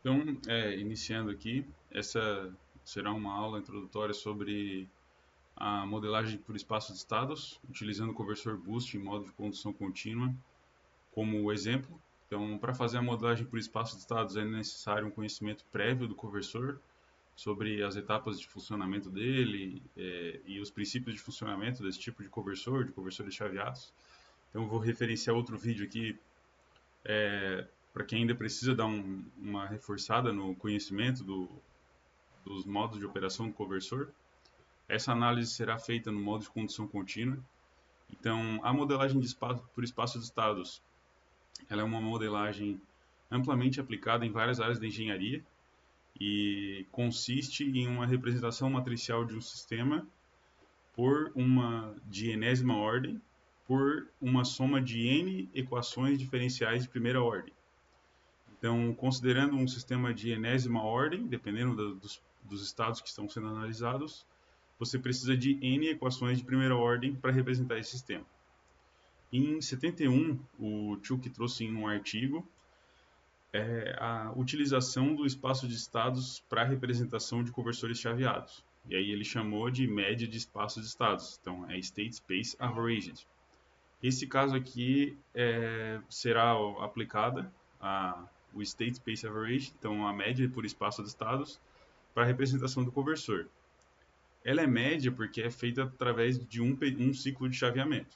Então, iniciando aqui, essa será uma aula introdutória sobre a modelagem por espaço de estados, utilizando o conversor Boost em modo de condução contínua como exemplo. Então, para fazer a modelagem por espaço de estados é necessário um conhecimento prévio do conversor sobre as etapas de funcionamento dele e os princípios de funcionamento desse tipo de conversores chaveados. Então, eu vou referenciar outro vídeo aqui para quem ainda precisa dar uma reforçada no conhecimento dos modos de operação do conversor. Essa análise será feita no modo de condução contínua. Então, a modelagem de espaço, por espaço de estados, ela é uma modelagem amplamente aplicada em várias áreas da engenharia e consiste em uma representação matricial de um sistema por uma de enésima ordem por uma soma de n equações diferenciais de primeira ordem. Então, considerando um sistema de enésima ordem, dependendo dos estados que estão sendo analisados, você precisa de n equações de primeira ordem para representar esse sistema. Em 71, o Chuck trouxe em um artigo a utilização do espaço de estados para a representação de conversores chaveados. E aí ele chamou de média de espaço de estados. Então, é State Space Averaged. Esse caso aqui será aplicada o State Space Average, então a média por espaço de estados, para a representação do conversor. Ela é média porque é feita através de um ciclo de chaveamento.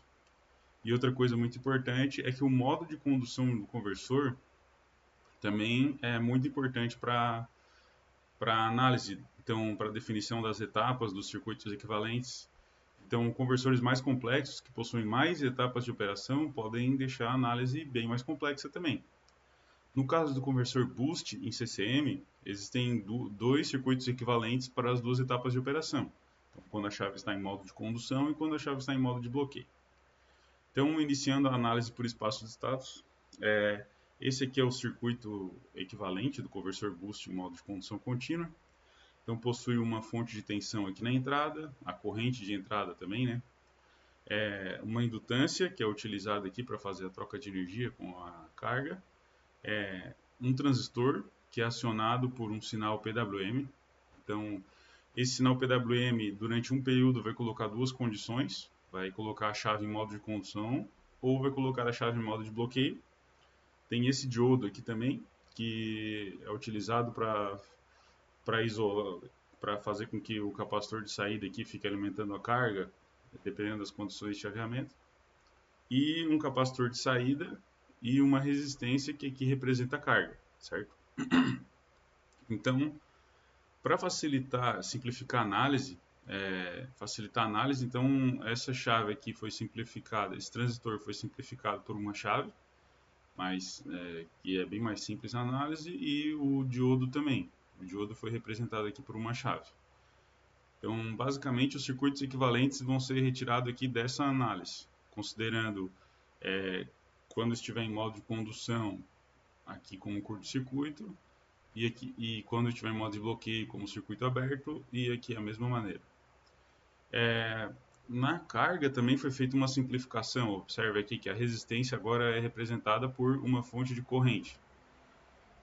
E outra coisa muito importante é que o modo de condução do conversor também é muito importante para a análise, então para a definição das etapas dos circuitos equivalentes. Então, conversores mais complexos, que possuem mais etapas de operação, podem deixar a análise bem mais complexa também. No caso do conversor Boost em CCM, existem dois circuitos equivalentes para as duas etapas de operação. Então, quando a chave está em modo de condução e quando a chave está em modo de bloqueio. Então, iniciando a análise por espaço de estados, esse aqui é o circuito equivalente do conversor Boost em modo de condução contínua. Então, possui uma fonte de tensão aqui na entrada, a corrente de entrada também, né? Uma indutância, que é utilizada aqui para fazer a troca de energia com a carga. Um transistor, que é acionado por um sinal PWM. Então, esse sinal PWM, durante um período, vai colocar duas condições. Vai colocar a chave em modo de condução ou vai colocar a chave em modo de bloqueio. Tem esse diodo aqui também, que é utilizado para isolar, para fazer com que o capacitor de saída aqui fique alimentando a carga, dependendo das condições de chaveamento. E um capacitor de saída e uma resistência que aqui representa a carga, certo? Então, para simplificar a análise, então essa chave aqui foi simplificada, esse transistor foi simplificado por uma chave, mas que é bem mais simples a análise, e o diodo também. O diodo foi representado aqui por uma chave. Então, basicamente, os circuitos equivalentes vão ser retirados aqui dessa análise, considerando quando estiver em modo de condução, aqui como curto-circuito, e quando estiver em modo de bloqueio, como circuito aberto, e aqui a mesma maneira. Na carga também foi feita uma simplificação. Observe aqui que a resistência agora é representada por uma fonte de corrente.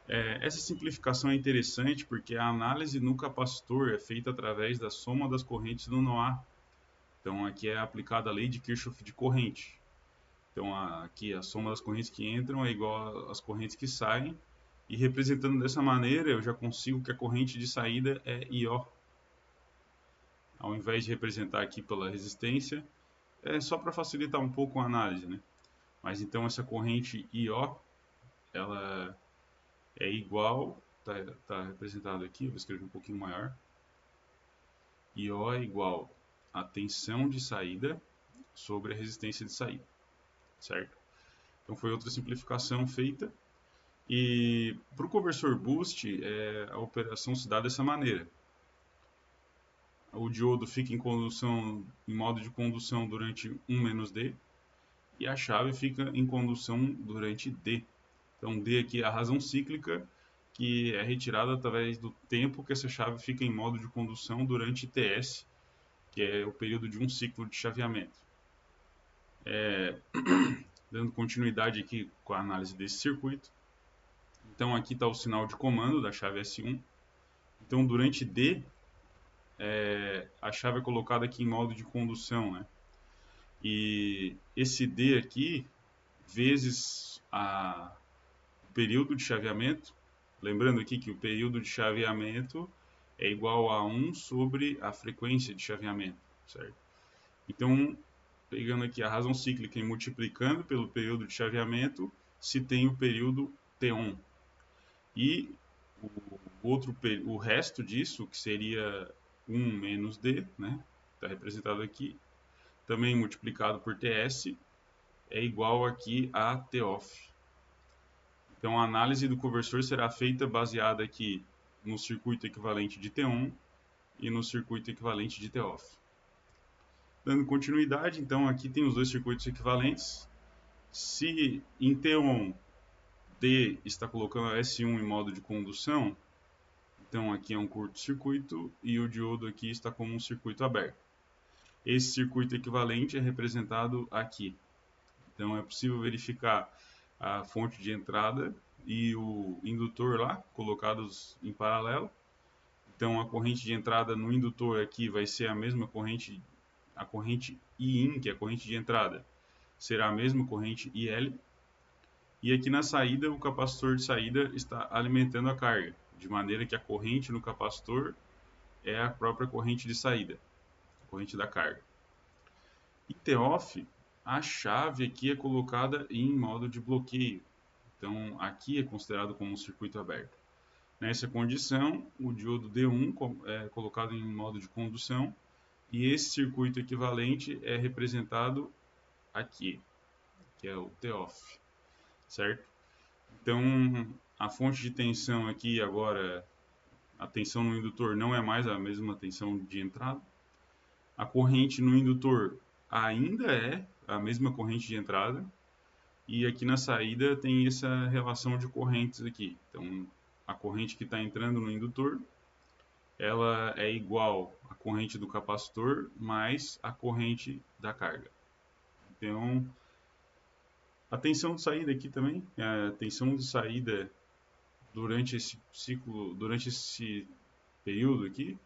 Essa simplificação é interessante porque a análise no capacitor é feita através da soma das correntes do nó. Então aqui é aplicada a lei de Kirchhoff de corrente. Então aqui a soma das correntes que entram é igual às correntes que saem. E representando dessa maneira, eu já consigo que a corrente de saída é IO. Ao invés de representar aqui pela resistência, é só para facilitar um pouco a análise, né? Mas então essa corrente IO, ela é igual, tá representado aqui, vou escrever um pouquinho maior. IO é igual a tensão de saída sobre a resistência de saída, certo? Então foi outra simplificação feita. E para o conversor Boost, a operação se dá dessa maneira. O diodo fica em modo de condução durante 1 - D, e a chave fica em condução durante D. Então D aqui é a razão cíclica, que é retirada através do tempo que essa chave fica em modo de condução durante TS, que é o período de um ciclo de chaveamento. Dando continuidade aqui com a análise desse circuito. Então aqui está o sinal de comando da chave S1. Então durante D, a chave é colocada aqui em modo de condução, né? E esse D aqui, vezes o período de chaveamento, lembrando aqui que o período de chaveamento é igual a 1 sobre a frequência de chaveamento, certo? Então, pegando aqui a razão cíclica e multiplicando pelo período de chaveamento, se tem o período T1. E o resto disso, que seria 1 menos D, né? Está representado aqui, também multiplicado por TS, é igual aqui a Toff. Então a análise do conversor será feita baseada aqui no circuito equivalente de T1 e no circuito equivalente de Toff. Dando continuidade, então aqui tem os dois circuitos equivalentes. Se em T1 D está colocando a S1 em modo de condução, então aqui é um curto-circuito e o diodo aqui está como um circuito aberto. Esse circuito equivalente é representado aqui. Então é possível verificar a fonte de entrada e o indutor lá, colocados em paralelo. Então a corrente de entrada no indutor aqui vai ser a mesma corrente, a corrente IIN, que é a corrente de entrada, será a mesma corrente IL. E aqui na saída, o capacitor de saída está alimentando a carga, de maneira que a corrente no capacitor é a própria corrente de saída, a corrente da carga. E T-off, a chave aqui é colocada em modo de bloqueio. Então, aqui é considerado como um circuito aberto. Nessa condição, o diodo D1 é colocado em modo de condução e esse circuito equivalente é representado aqui, que é o T-off, certo? Então, a fonte de tensão aqui agora, a tensão no indutor não é mais a mesma tensão de entrada. A corrente no indutor ainda é a mesma corrente de entrada. E aqui na saída tem essa relação de correntes aqui. Então, a corrente que está entrando no indutor, ela é igual à corrente do capacitor mais a corrente da carga. Então, a tensão de saída aqui também, a tensão de saída durante esse ciclo, durante esse período aqui,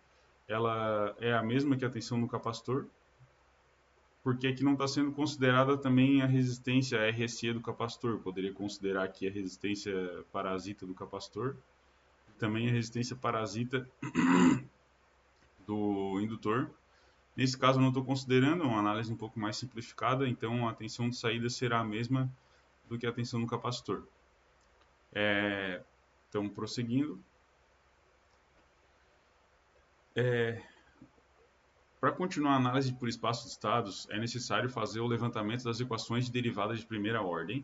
ela é a mesma que a tensão no capacitor, porque aqui não está sendo considerada também a resistência RSE do capacitor. Eu poderia considerar aqui a resistência parasita do capacitor, também a resistência parasita do indutor. Nesse caso eu não estou considerando, é uma análise um pouco mais simplificada, então a tensão de saída será a mesma do que a tensão no capacitor. Então, prosseguindo. Para continuar a análise por espaço de estados, é necessário fazer o levantamento das equações de derivadas de primeira ordem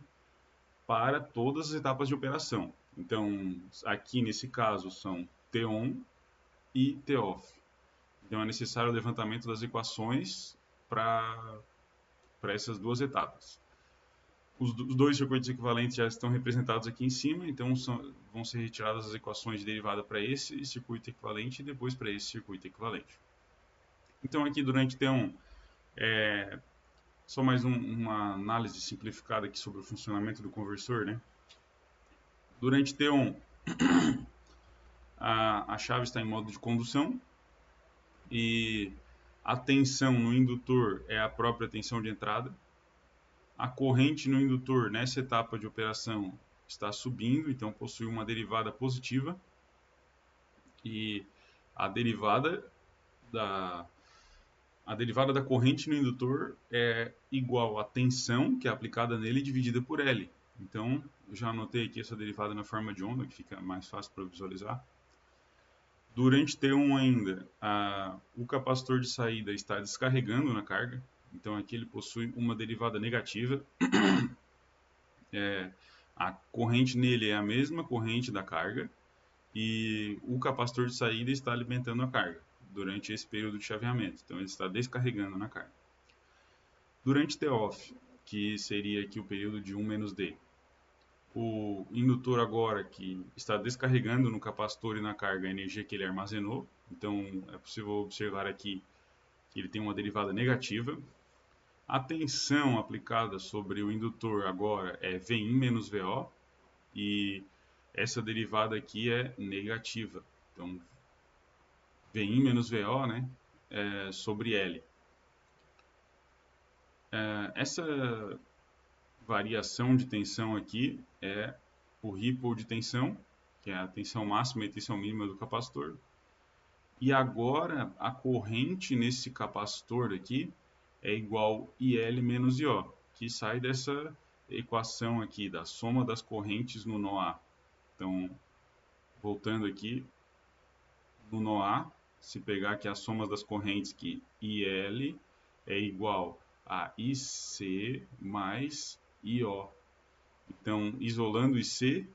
para todas as etapas de operação. Então, aqui nesse caso são T-on e T-off. Então, é necessário o levantamento das equações para essas duas etapas. Os dois circuitos equivalentes já estão representados aqui em cima, então vão ser retiradas as equações de derivada para esse circuito equivalente e depois para esse circuito equivalente. Então, aqui durante T1, só mais uma análise simplificada aqui sobre o funcionamento do conversor, né? Durante T1, a chave está em modo de condução e a tensão no indutor é a própria tensão de entrada. A corrente no indutor nessa etapa de operação está subindo, então possui uma derivada positiva. E a derivada da corrente no indutor é igual à tensão que é aplicada nele dividida por L. Então, eu já anotei aqui essa derivada na forma de onda, que fica mais fácil para visualizar. Durante T1 ainda, o capacitor de saída está descarregando na carga. Então, aqui ele possui uma derivada negativa. A corrente nele é a mesma corrente da carga. E o capacitor de saída está alimentando a carga durante esse período de chaveamento. Então, ele está descarregando na carga. Durante T-off, que seria aqui o período de 1 menos D, o indutor agora que está descarregando no capacitor e na carga a energia que ele armazenou. Então, é possível observar aqui que ele tem uma derivada negativa. A tensão aplicada sobre o indutor agora é Vin menos VO, e essa derivada aqui é negativa. Então, Vin menos VO, né, sobre L. Essa variação de tensão aqui é o ripple de tensão, que é a tensão máxima e a tensão mínima do capacitor. E agora a corrente nesse capacitor aqui é igual IL menos IO, que sai dessa equação aqui da soma das correntes no nó A. Então, voltando aqui, no nó A, se pegar aqui as somas das correntes, que IL é igual a IC mais IO. Então, isolando IC,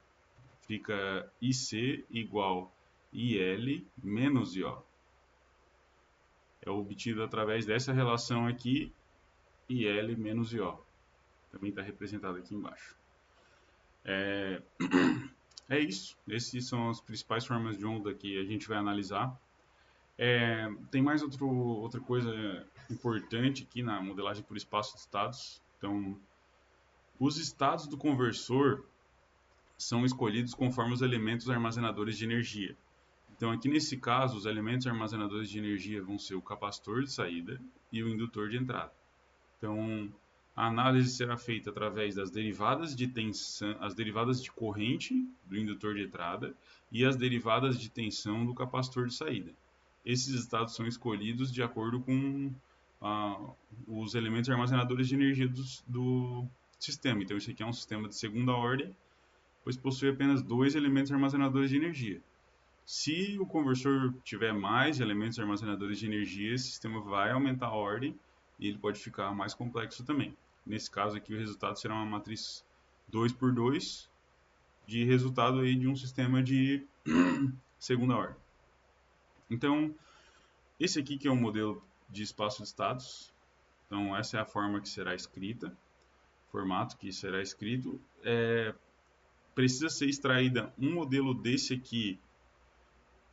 fica IC igual IL menos IO. É obtido através dessa relação aqui, IL menos IO. Também está representado aqui embaixo. É isso. Essas são as principais formas de onda que a gente vai analisar. Tem mais outra coisa importante aqui na modelagem por espaço de estados. Então, os estados do conversor são escolhidos conforme os elementos armazenadores de energia. Então, aqui nesse caso, os elementos armazenadores de energia vão ser o capacitor de saída e o indutor de entrada. Então, a análise será feita através das derivadas de tensão, as derivadas de corrente do indutor de entrada e as derivadas de tensão do capacitor de saída. Esses estados são escolhidos de acordo com os elementos armazenadores de energia do sistema. Então, esse aqui é um sistema de segunda ordem, pois possui apenas 2 elementos armazenadores de energia. Se o conversor tiver mais elementos armazenadores de energia, esse sistema vai aumentar a ordem e ele pode ficar mais complexo também. Nesse caso aqui, o resultado será uma matriz 2x2 de resultado aí de um sistema de segunda ordem. Então, esse aqui que é o modelo de espaço de estados. Então, essa é a forma que será escrita, formato que será escrito. Precisa ser extraída um modelo desse aqui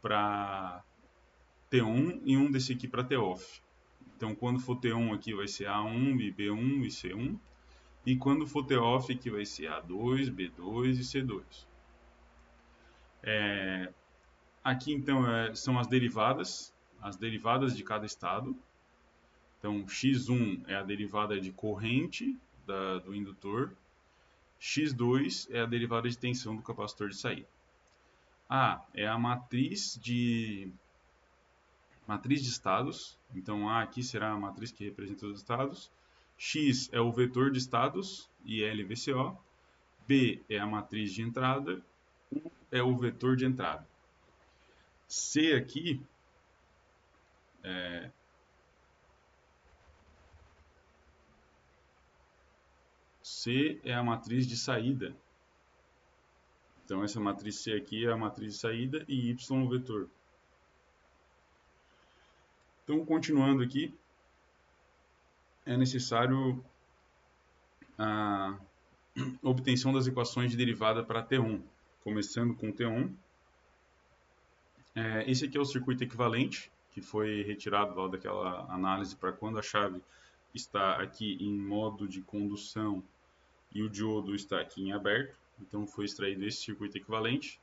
para T1 e um desse aqui para T-off. Então, quando for T1 aqui vai ser A1, e B1 e C1. E quando for T-off aqui vai ser A2, B2 e C2. Aqui, então, são as derivadas de cada estado. Então, X1 é a derivada de corrente do indutor. X2 é a derivada de tensão do capacitor de saída. A é a matriz de estados. Então, A aqui será a matriz que representa os estados. X é o vetor de estados, IL-VCO. B é a matriz de entrada. U é o vetor de entrada. C aqui C é a matriz de saída. Então, essa matriz C aqui é a matriz de saída e Y o vetor. Então, continuando aqui, é necessário a obtenção das equações de derivada para T1. Começando com T1. Esse aqui é o circuito equivalente, que foi retirado lá daquela análise para quando a chave está aqui em modo de condução e o diodo está aqui em aberto. Então, foi extraído esse circuito equivalente.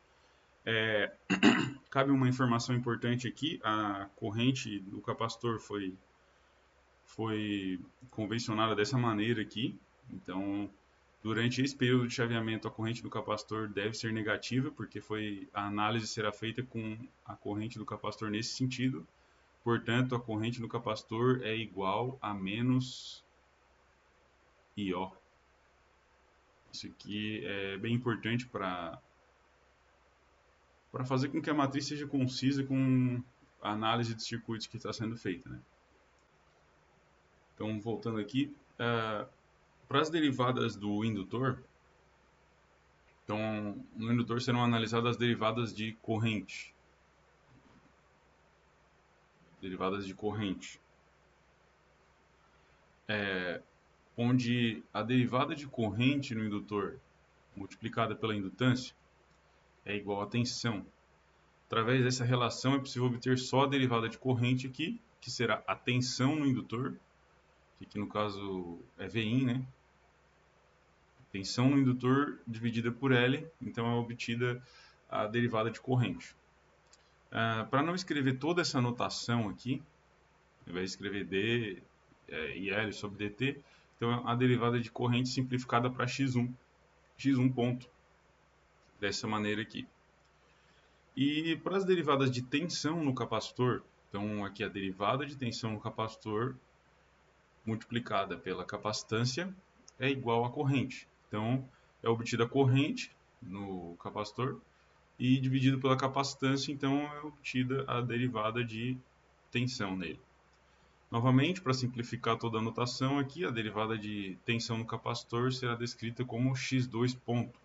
Cabe uma informação importante aqui: a corrente do capacitor foi convencionada dessa maneira aqui. Então, durante esse período de chaveamento, a corrente do capacitor deve ser negativa, porque a análise será feita com a corrente do capacitor nesse sentido. Portanto, a corrente do capacitor é igual a menos IO. Isso aqui é bem importante para fazer com que a matriz seja concisa com a análise de circuitos que está sendo feita, né? Então, voltando aqui, para as derivadas do indutor, então, no indutor serão analisadas as derivadas de corrente. Onde a derivada de corrente no indutor multiplicada pela indutância é igual a tensão. Através dessa relação é possível obter só a derivada de corrente aqui, que será a tensão no indutor, que aqui no caso é Vin, né? Tensão no indutor dividida por L, então é obtida a derivada de corrente. Para não escrever toda essa notação aqui, ao invés de escrever D e L sobre dt, então a derivada de corrente simplificada para x1 ponto, dessa maneira aqui. E para as derivadas de tensão no capacitor, então aqui a derivada de tensão no capacitor multiplicada pela capacitância é igual à corrente. Então é obtida a corrente no capacitor e dividido pela capacitância, então é obtida a derivada de tensão nele. Novamente, para simplificar toda a notação aqui, a derivada de tensão no capacitor será descrita como x2 ponto.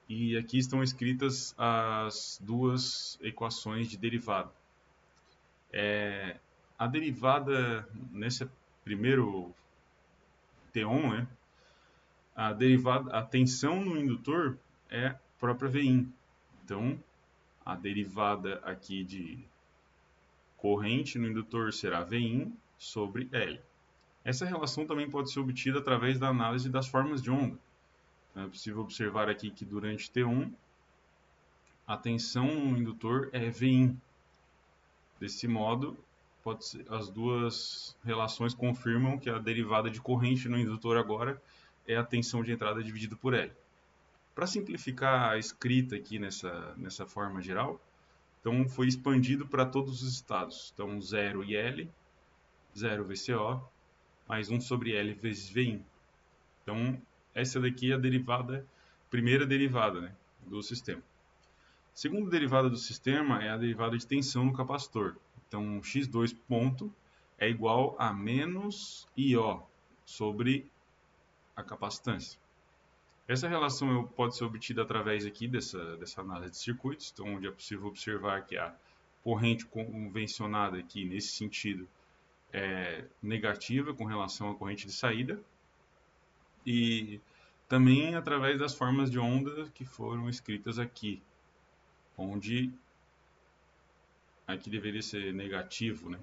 E aqui estão escritas as duas equações de derivada. A derivada, nesse primeiro T1, né, a tensão no indutor é própria Vin. Então, a derivada aqui de corrente no indutor será Vin sobre L. Essa relação também pode ser obtida através da análise das formas de onda. É possível observar aqui que durante T1, a tensão no indutor é Vin. Desse modo, as duas relações confirmam que a derivada de corrente no indutor agora é a tensão de entrada dividida por L. Para simplificar a escrita aqui nessa forma geral, então foi expandido para todos os estados. Então 0 e L, 0 VCO, mais 1 sobre L vezes Vin. Então essa daqui é a derivada, primeira derivada, né, do sistema. A segunda derivada do sistema é a derivada de tensão no capacitor. Então, x2 ponto é igual a menos IO sobre a capacitância. Essa relação pode ser obtida através aqui dessa análise de circuitos, então, onde é possível observar que a corrente convencionada aqui, nesse sentido, é negativa com relação à corrente de saída, e também através das formas de onda que foram escritas aqui, onde aqui deveria ser negativo, né?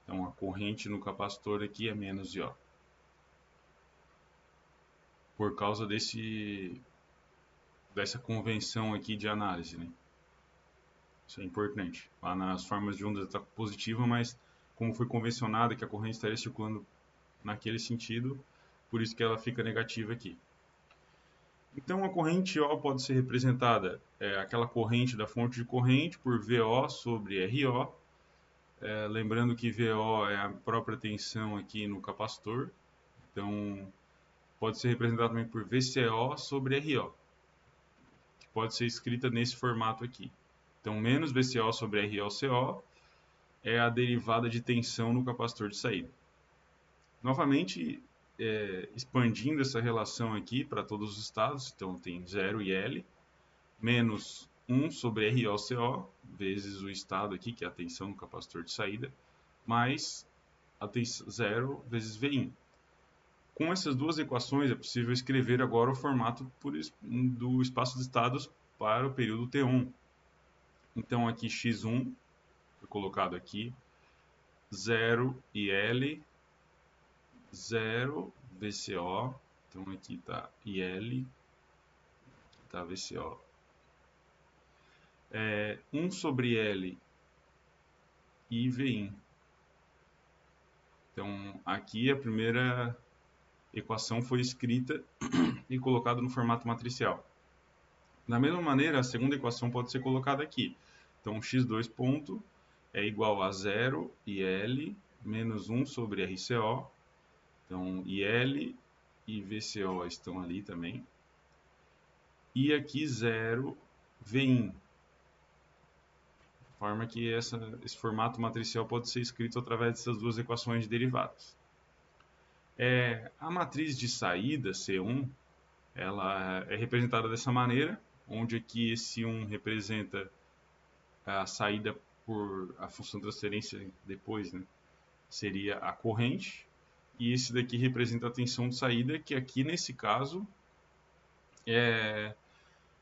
Então a corrente no capacitor aqui é menos IO. Por causa dessa convenção aqui de análise, né? Isso é importante. Lá nas formas de onda está positiva, mas como foi convencionado que a corrente estaria circulando naquele sentido, por isso que ela fica negativa aqui. Então a corrente O pode ser representada, aquela corrente da fonte de corrente, por VO sobre RO. Lembrando que VO é a própria tensão aqui no capacitor. Então pode ser representada também por VCO sobre RO, que pode ser escrita nesse formato aqui. Então menos VCO sobre ROCO é a derivada de tensão no capacitor de saída. Novamente, expandindo essa relação aqui para todos os estados, então tem 0 e L, menos 1 sobre ROCO, vezes o estado aqui, que é a tensão no capacitor de saída, mais a tensão 0 vezes Vin. Com essas duas equações, é possível escrever agora o formato do espaço de estados para o período T1. Então, aqui x1 foi colocado aqui, 0 e L, 0 VCO, então aqui está IL, está VCO. 1 sobre L e Vin. Então aqui a primeira equação foi escrita e colocada no formato matricial. Da mesma maneira, a segunda equação pode ser colocada aqui. Então x2 ponto é igual a 0 IL menos 1 sobre RCO. Então, IL e VCO estão ali também. E aqui 0 Vin. De forma que esse formato matricial pode ser escrito através dessas duas equações de derivadas. A matriz de saída, C1, ela é representada dessa maneira, onde aqui esse 1 representa a saída por a função de transferência depois, né, seria a corrente, e esse daqui representa a tensão de saída, que aqui nesse caso é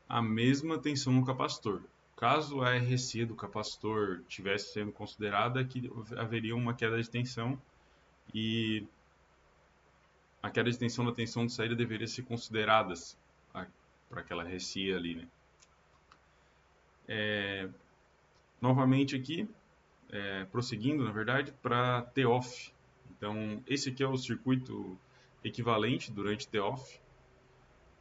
a mesma tensão no capacitor. Caso a RC do capacitor tivesse sendo considerada, que haveria uma queda de tensão e a queda de tensão da tensão de saída deveria ser considerada para aquela RSI ali, né? Novamente aqui, prosseguindo, na verdade, para T-off. Então, esse aqui é o circuito equivalente durante T-off,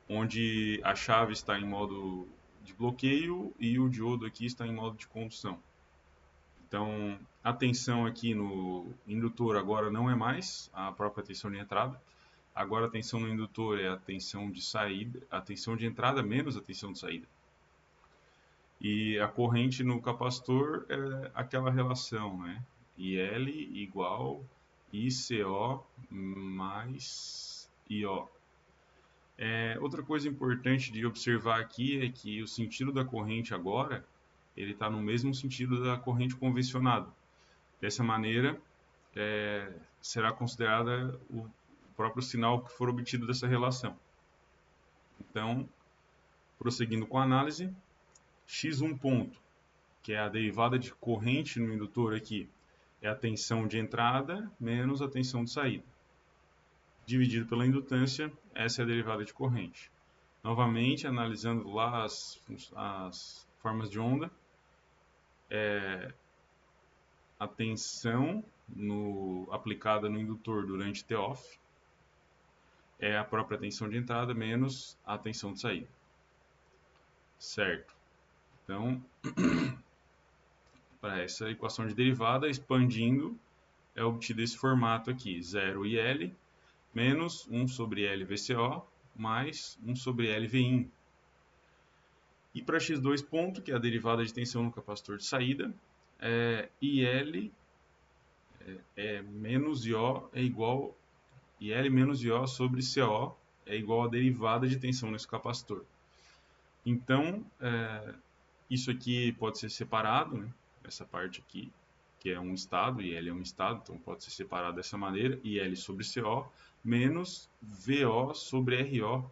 onde a chave está em modo de bloqueio e o diodo aqui está em modo de condução. Então, a tensão aqui no indutor agora não é mais a própria tensão de entrada. Agora a tensão no indutor é a tensão de saída, a tensão de entrada menos a tensão de saída. E a corrente no capacitor é aquela relação, né? IL igual ICO mais IO. Outra coisa importante de observar aqui é que o sentido da corrente agora ele está no mesmo sentido da corrente convencionada. Dessa maneira, será considerada o próprio sinal que for obtido dessa relação. Então, prosseguindo com a análise, x1 ponto, que é a derivada de corrente no indutor aqui, é a tensão de entrada menos a tensão de saída. Dividido pela indutância, essa é a derivada de corrente. Novamente, analisando lá as formas de onda, a tensão aplicada no indutor durante T-off é a própria tensão de entrada menos a tensão de saída. Certo. Então, para essa equação de derivada, expandindo, é obtido esse formato aqui, 0 IL menos 1 sobre L VCO mais 1 sobre L Vin. E para x2 ponto, que é a derivada de tensão no capacitor de saída, IL menos IO é igual IL menos IO sobre CO é igual a derivada de tensão nesse capacitor. Então, isso aqui pode ser separado, né? Essa parte aqui, que é um estado, e L é um estado, então pode ser separado dessa maneira, IL sobre CO, menos VO sobre RO,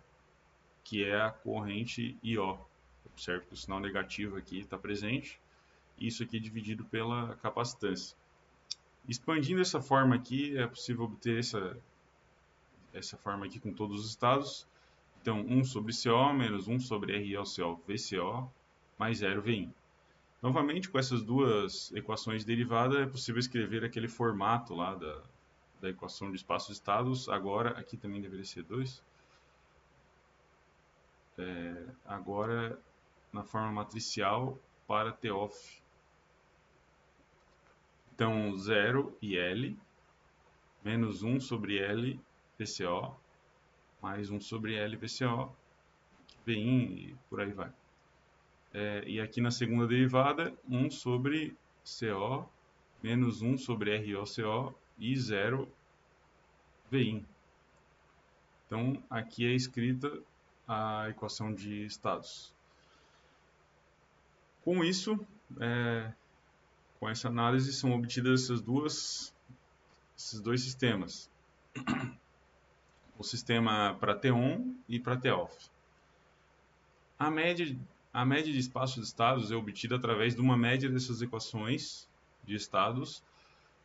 que é a corrente IO. Observe que o sinal negativo aqui está presente, isso aqui é dividido pela capacitância. Expandindo essa forma aqui, é possível obter essa forma aqui com todos os estados. Então, 1 sobre CO menos 1 sobre ROCO VCO mais 0 VIN. Novamente, com essas duas equações de derivada, é possível escrever aquele formato lá da equação de espaços estados. Agora, aqui também deveria ser 2. Agora, na forma matricial para T-off. Então, 0 e L menos 1 sobre L VCO mais 1 sobre L VCO, VIN e por aí vai. E aqui na segunda derivada, 1 sobre CO menos 1 sobre ROCO e 0 VIN. Então, aqui é escrita a equação de estados. Com isso, com essa análise, são obtidas esses dois sistemas. O sistema para T-on e para T-off. A média de espaço de estados é obtida através de uma média dessas equações de estados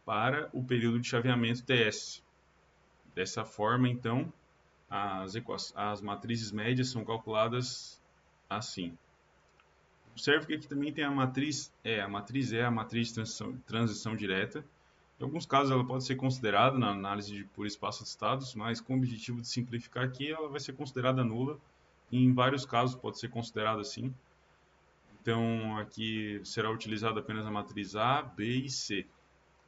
para o período de chaveamento TS. Dessa forma, então, as matrizes médias são calculadas assim. Observe que aqui também tem a matriz a matriz de transição direta. Em alguns casos ela pode ser considerada na análise por espaço de estados, mas com o objetivo de simplificar aqui, ela vai ser considerada nula. E em vários casos pode ser considerada assim. Então aqui será utilizada apenas a matriz A, B e C.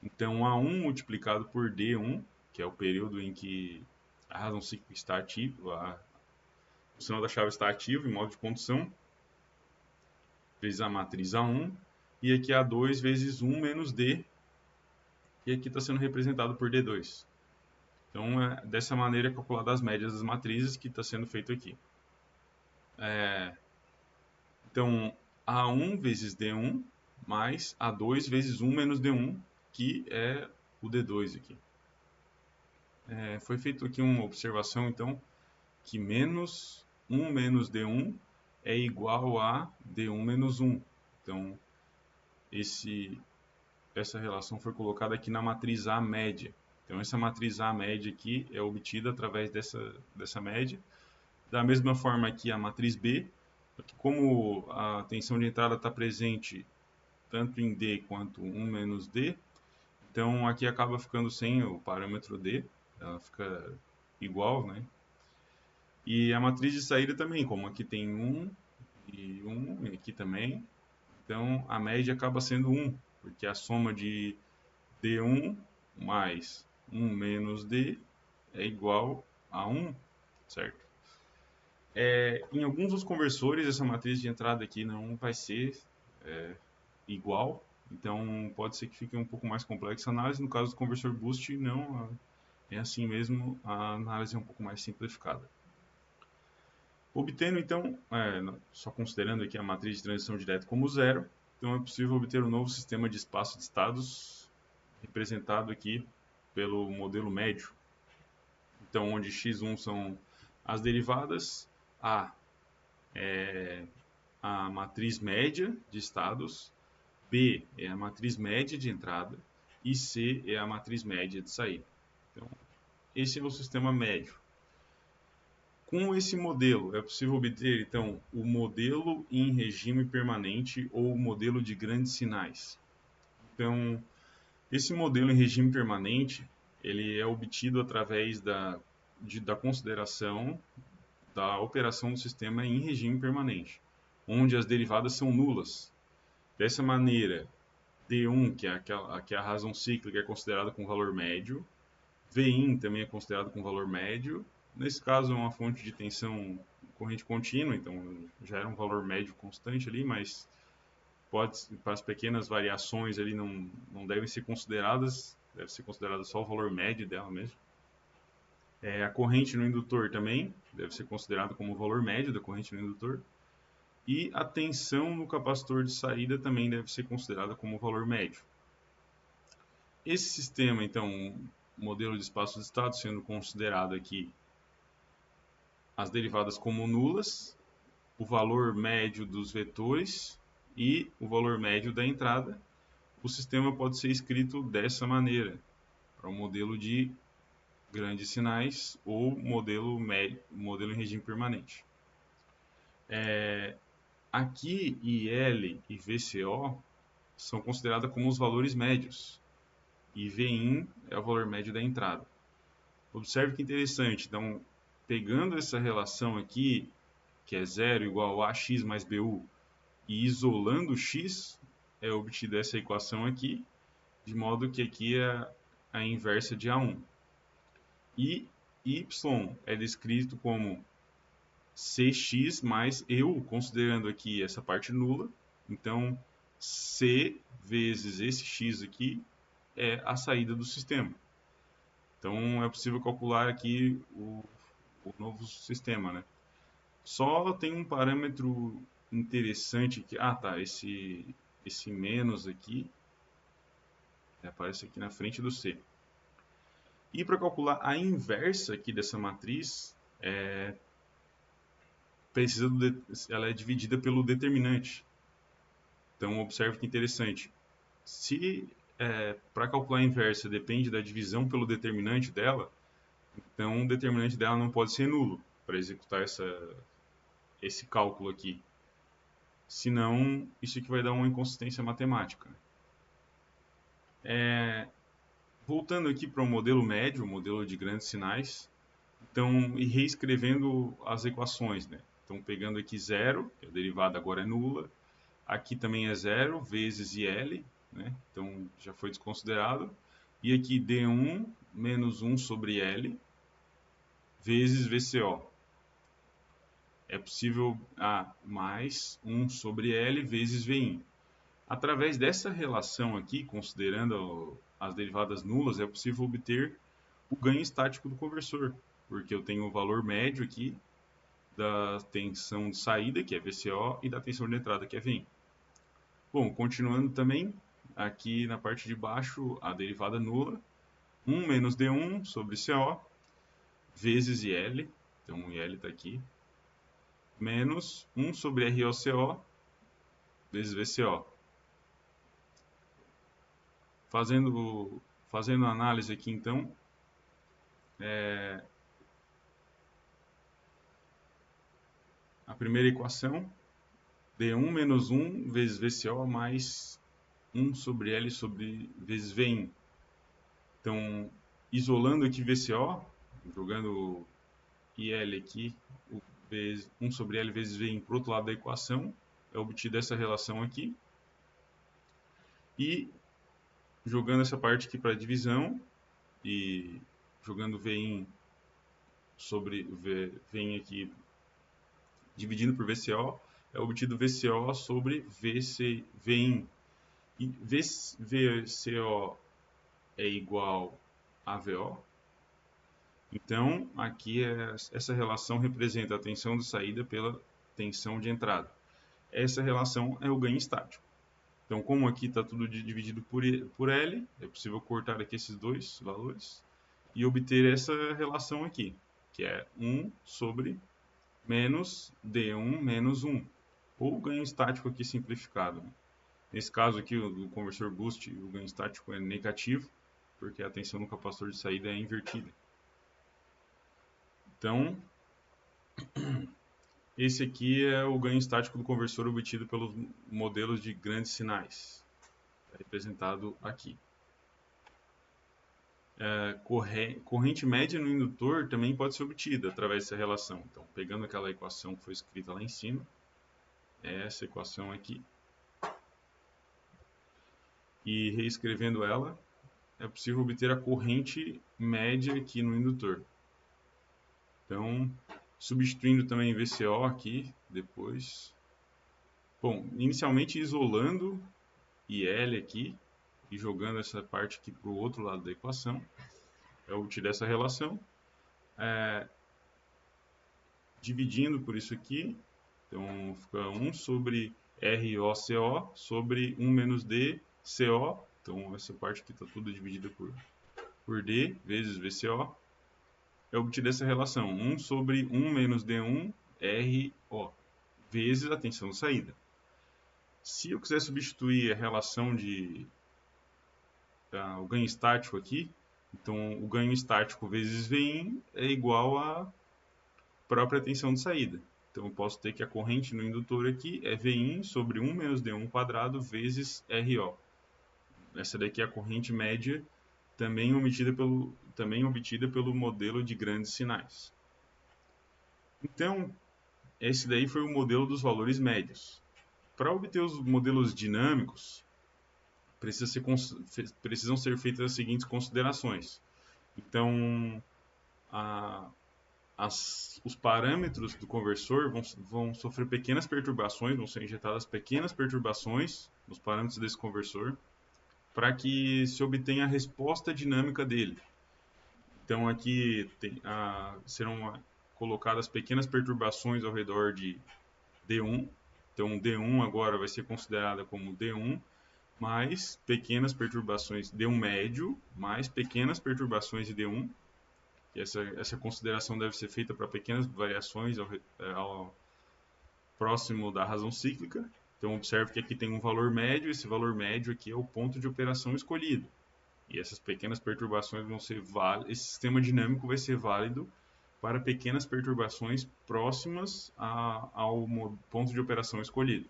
Então A1 multiplicado por D1, que é o período em que a razão cíclica está ativa, o sinal da chave está ativo em modo de condução, vezes a matriz A1, e aqui A2 vezes 1 menos D, e aqui está sendo representado por D2. Então, dessa maneira é calculada as médias das matrizes que está sendo feito aqui. Então, A1 vezes D1 mais A2 vezes 1 menos D1, que é o D2 aqui. Foi feita aqui uma observação, então, que menos 1 menos D1 é igual a D1 menos 1. Então, essa relação foi colocada aqui na matriz A média. Então, essa matriz A média aqui é obtida através dessa média. Da mesma forma que a matriz B, que como a tensão de entrada está presente tanto em D quanto 1 menos D, então aqui acaba ficando sem o parâmetro D, ela fica igual, né? E a matriz de saída também, como aqui tem 1 e 1, e aqui também, então a média acaba sendo 1, porque a soma de D1 mais 1 menos D é igual a 1, certo? Em alguns dos conversores, essa matriz de entrada aqui não vai ser igual, então pode ser que fique um pouco mais complexa a análise. No caso do conversor boost, não, é assim mesmo, a análise é um pouco mais simplificada. Obtendo, então, só considerando aqui a matriz de transição direta como zero, então é possível obter um novo sistema de espaço de estados representado aqui pelo modelo médio. Então, onde x1 são as derivadas, A é a matriz média de estados, B é a matriz média de entrada e C é a matriz média de saída. Então, esse é o sistema médio. Com esse modelo, é possível obter, então, o modelo em regime permanente ou o modelo de grandes sinais. Então, esse modelo em regime permanente, ele é obtido através da consideração da operação do sistema em regime permanente, onde as derivadas são nulas. Dessa maneira, D1, que é a razão cíclica, é considerada com valor médio, Vin também é considerado com valor médio. Nesse caso, é uma fonte de tensão corrente contínua, então já era um valor médio constante ali, mas para as pequenas variações ali não devem ser consideradas, deve ser considerado só o valor médio dela mesmo. A corrente no indutor também deve ser considerada como o valor médio da corrente no indutor. E a tensão no capacitor de saída também deve ser considerada como o valor médio. Esse sistema, então, modelo de espaço de estado, sendo considerado aqui as derivadas como nulas, o valor médio dos vetores e o valor médio da entrada, o sistema pode ser escrito dessa maneira, para o modelo de grandes sinais ou modelo em regime permanente. Aqui IL e VCO são consideradas como os valores médios e Vin é o valor médio da entrada. Observe que interessante, então, pegando essa relação aqui, que é 0 igual a AX mais BU, e isolando x, é obtida essa equação aqui, de modo que aqui é a inversa de A1. E y é descrito como cx mais eu, considerando aqui essa parte nula. Então, c vezes esse x aqui é a saída do sistema. Então, é possível calcular aqui o novo sistema, né? Só tem um parâmetro interessante que... Ah, tá, esse menos aqui aparece aqui na frente do C. E para calcular a inversa aqui dessa matriz, ela é dividida pelo determinante. Então, observe que interessante. Se para calcular a inversa depende da divisão pelo determinante dela, então o determinante dela não pode ser nulo para executar esse cálculo aqui. Senão, isso aqui vai dar uma inconsistência matemática. Voltando aqui para o modelo médio, o modelo de grandes sinais, então, e reescrevendo as equações, né? Então, pegando aqui 0, que a derivada agora é nula, aqui também é 0 vezes IL, né? Então, já foi desconsiderado, e aqui D1 menos 1 sobre L vezes VCO. É possível mais 1 sobre L vezes Vin. Através dessa relação aqui, considerando as derivadas nulas, é possível obter o ganho estático do conversor, porque eu tenho o valor médio aqui da tensão de saída, que é VCO, e da tensão de entrada, que é Vin. Bom, continuando também, aqui na parte de baixo, a derivada nula, 1 menos D1 sobre CO, vezes IL, então o IL está aqui, menos 1 sobre ROCO, vezes VCO. Fazendo fazendo a análise aqui, então, a primeira equação, D1 menos 1 vezes VCO mais 1 sobre L sobre vezes Vin. Então, isolando aqui VCO, jogando IL aqui, 1 sobre L vezes Vin para o outro lado da equação, é obtida essa relação aqui. E jogando essa parte aqui para divisão e jogando Vin sobre Vin aqui, dividindo por VCO, é obtido VCO sobre Vin. E VCO é igual a VO. Então, aqui essa relação representa a tensão de saída pela tensão de entrada. Essa relação é o ganho estático. Então, como aqui está tudo dividido por L, é possível cortar aqui esses dois valores e obter essa relação aqui, que é 1 sobre menos D1 menos 1, ou ganho estático aqui simplificado. Nesse caso aqui, do conversor boost, o ganho estático é negativo, porque a tensão no capacitor de saída é invertida. Então, esse aqui é o ganho estático do conversor obtido pelos modelos de grandes sinais, representado aqui. Corrente média no indutor também pode ser obtida através dessa relação. Então, pegando aquela equação que foi escrita lá em cima, é essa equação aqui, e reescrevendo ela, é possível obter a corrente média aqui no indutor. Então, substituindo também VCO aqui, depois. Bom, inicialmente isolando IL aqui, e jogando essa parte aqui para o outro lado da equação, eu obtive essa relação, dividindo por isso aqui, então fica 1 sobre ROCO sobre 1 menos DCO, então essa parte aqui está tudo dividida por D vezes VCO, eu obtive essa relação, 1 sobre 1 menos D1 RO, vezes a tensão de saída. Se eu quiser substituir a relação o ganho estático aqui, então o ganho estático vezes Vin é igual à própria tensão de saída. Então eu posso ter que a corrente no indutor aqui é Vin sobre 1 menos D1 quadrado vezes RO. Essa daqui é a corrente média, também obtida pelo modelo de grandes sinais. Então, esse daí foi o modelo dos valores médios. Para obter os modelos dinâmicos, precisam ser feitas as seguintes considerações. Então, os parâmetros do conversor vão sofrer pequenas perturbações, vão ser injetadas pequenas perturbações nos parâmetros desse conversor, para que se obtenha a resposta dinâmica dele. Então, aqui serão colocadas pequenas perturbações ao redor de D1. Então, D1 agora vai ser considerada como D1, mais pequenas perturbações D1 médio, mais pequenas perturbações de D1. E essa consideração deve ser feita para pequenas variações ao próximo da razão cíclica. Então, observe que aqui tem um valor médio, esse valor médio aqui é o ponto de operação escolhido. E essas pequenas perturbações vão ser válidas, esse sistema dinâmico vai ser válido para pequenas perturbações próximas ao ponto de operação escolhido.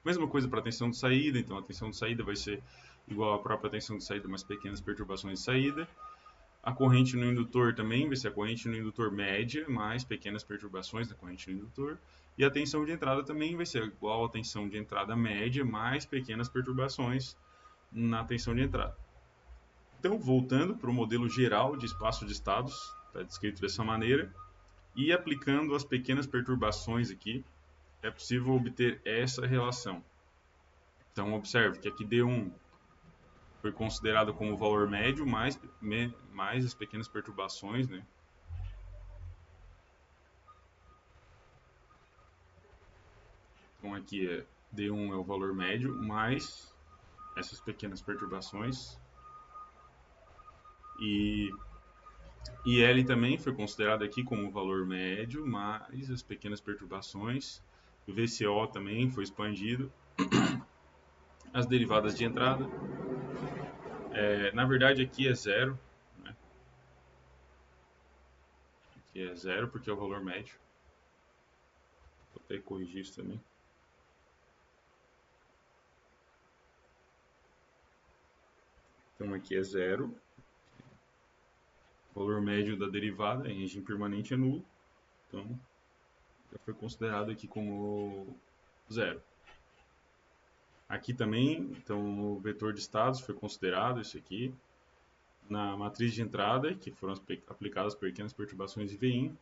Mesma coisa para a tensão de saída, então a tensão de saída vai ser igual à própria tensão de saída mais pequenas perturbações de saída. A corrente no indutor também vai ser a corrente no indutor média mais pequenas perturbações da corrente no indutor. E a tensão de entrada também vai ser igual à tensão de entrada média mais pequenas perturbações na tensão de entrada. Então, voltando para o modelo geral de espaço de estados, está descrito dessa maneira, e aplicando as pequenas perturbações aqui, é possível obter essa relação. Então, observe que aqui D1 foi considerado como valor médio mais as pequenas perturbações, né? Então, aqui D1 é o valor médio mais essas pequenas perturbações. E L também foi considerado aqui como valor médio mais as pequenas perturbações. O VCO também foi expandido. As derivadas de entrada. Na verdade, aqui é zero, né? Aqui é zero porque é o valor médio. Vou até corrigir isso também. Então aqui é zero. O valor médio da derivada em regime permanente é nulo. Então já foi considerado aqui como zero. Aqui também, então o vetor de estados foi considerado isso aqui. Na matriz de entrada, que foram aplicadas pequenas perturbações de Vin,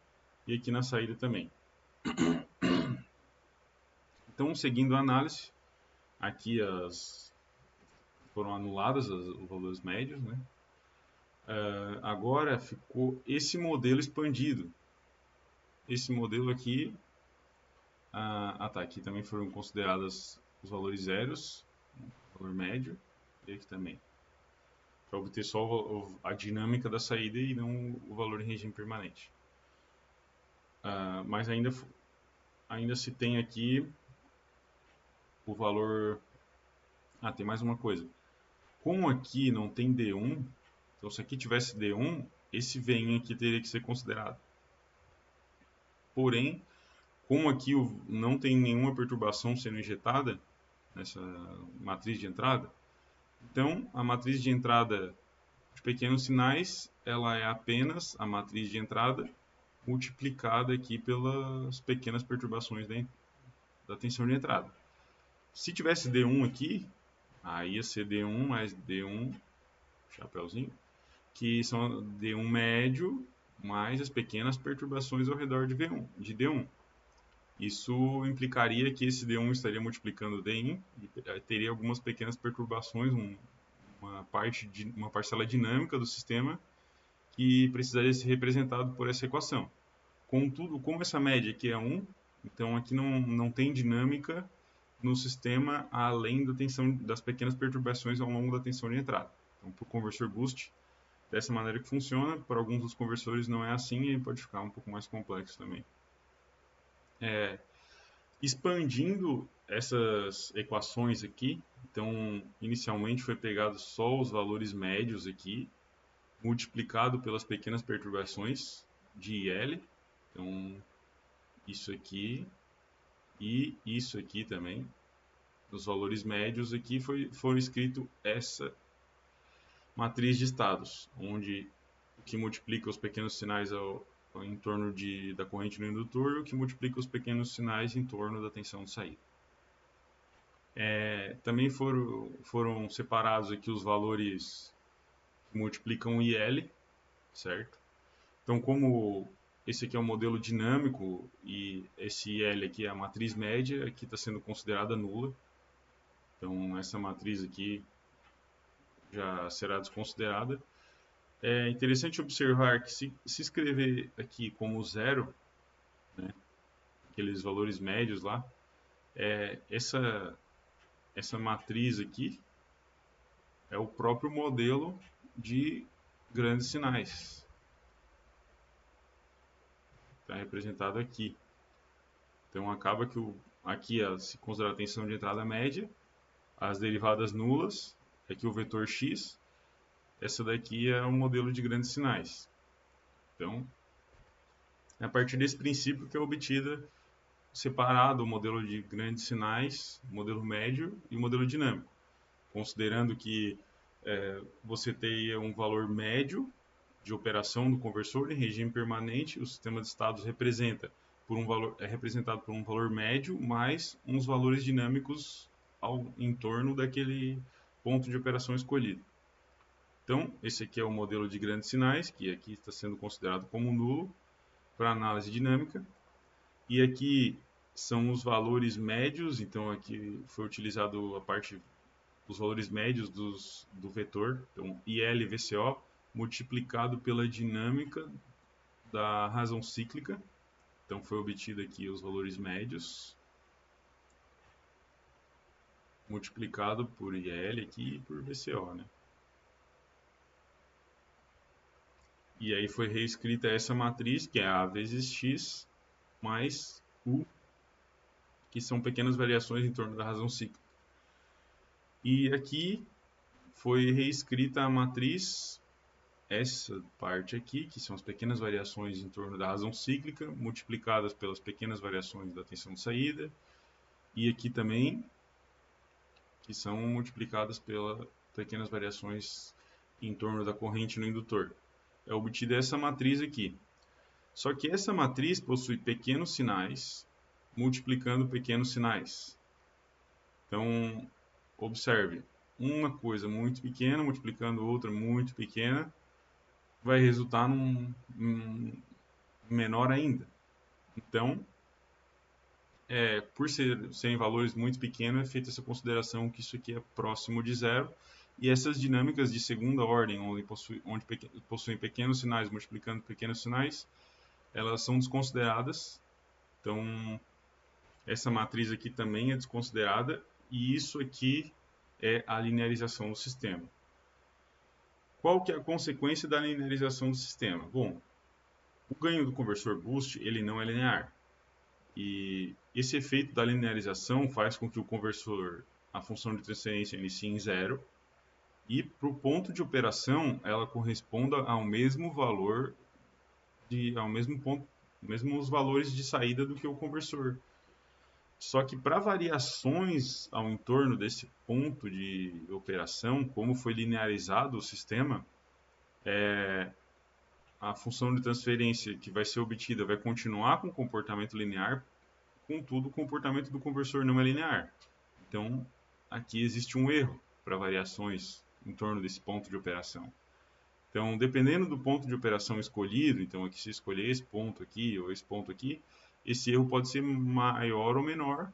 e aqui na saída também. Então, seguindo a análise, aqui foram anuladas os valores médios, né? Agora ficou esse modelo expandido. Esse modelo aqui, aqui também foram considerados os valores zeros, valor médio, e aqui também, para obter só a dinâmica da saída e não o valor em regime permanente. Mas ainda se tem aqui o valor. Tem mais uma coisa. Como aqui não tem D1, então se aqui tivesse D1, esse VN aqui teria que ser considerado. Porém, como aqui não tem nenhuma perturbação sendo injetada nessa matriz de entrada, então a matriz de entrada de pequenos sinais, ela é apenas a matriz de entrada multiplicada aqui pelas pequenas perturbações da tensão de entrada. Se tivesse D1 aqui, aí ia ser D1 mais D1, chapeuzinho, que são D1 médio mais as pequenas perturbações ao redor de D1. Isso implicaria que esse D1 estaria multiplicando o DIN e teria algumas pequenas perturbações, uma parcela dinâmica do sistema que precisaria ser representado por essa equação. Contudo, como essa média aqui é 1, então aqui não tem dinâmica no sistema além das pequenas perturbações ao longo da tensão de entrada. Então, para o conversor boost, dessa maneira que funciona. Para alguns dos conversores não é assim e pode ficar um pouco mais complexo também. Expandindo essas equações aqui, então inicialmente foi pegado só os valores médios aqui, multiplicado pelas pequenas perturbações de IL, então isso aqui e isso aqui também, os valores médios aqui foram escrito essa matriz de estados, onde o que multiplica os pequenos sinais em torno da corrente no indutor e o que multiplica os pequenos sinais em torno da tensão de saída. Também foram separados aqui os valores que multiplicam o IL, certo? Então, como esse aqui é um modelo dinâmico e esse IL aqui é a matriz média, aqui está sendo considerada nula. Então, essa matriz aqui já será desconsiderada. É interessante observar que se escrever aqui como zero, né, aqueles valores médios lá, essa matriz aqui é o próprio modelo de grandes sinais. Está representado aqui. Então acaba que aqui se considera a tensão de entrada média, as derivadas nulas, aqui o vetor x, essa daqui é um modelo de grandes sinais. Então, é a partir desse princípio que é obtida separado o modelo de grandes sinais, o modelo médio e o modelo dinâmico, considerando que você tenha um valor médio de operação do conversor em regime permanente, o sistema de estados é representado por um valor médio mais uns valores dinâmicos em torno daquele ponto de operação escolhido. Então, esse aqui é o modelo de grandes sinais, que aqui está sendo considerado como nulo para análise dinâmica. E aqui são os valores médios, então aqui foi utilizado os valores médios do vetor, então IL-VCO, multiplicado pela dinâmica da razão cíclica. Então foi obtido aqui os valores médios, multiplicado por IL aqui e por VCO, né? E aí foi reescrita essa matriz, que é A vezes X, mais U, que são pequenas variações em torno da razão cíclica. E aqui foi reescrita a matriz, essa parte aqui, que são as pequenas variações em torno da razão cíclica, multiplicadas pelas pequenas variações da tensão de saída, e aqui também, que são multiplicadas pelas pequenas variações em torno da corrente no indutor. É obtida essa matriz aqui. Só que essa matriz possui pequenos sinais multiplicando pequenos sinais. Então, observe, uma coisa muito pequena multiplicando outra muito pequena vai resultar num menor ainda. Então, por serem valores muito pequenos, é feita essa consideração que isso aqui é próximo de zero. E essas dinâmicas de segunda ordem, onde possuem pequenos sinais multiplicando pequenos sinais, elas são desconsideradas. Então, essa matriz aqui também é desconsiderada. E isso aqui é a linearização do sistema. Qual que é a consequência da linearização do sistema? Bom, o ganho do conversor boost ele não é linear. E esse efeito da linearização faz com que o conversor, a função de transferência inicie em zero, e para o ponto de operação ela corresponda ao mesmo valor, ao mesmo ponto, mesmos valores de saída do que o conversor. Só que para variações ao entorno desse ponto de operação, como foi linearizado o sistema, a função de transferência que vai ser obtida vai continuar com o comportamento linear, contudo o comportamento do conversor não é linear. Então, aqui existe um erro para variações em torno desse ponto de operação. Então, dependendo do ponto de operação escolhido, então aqui se escolher esse ponto aqui ou esse ponto aqui, esse erro pode ser maior ou menor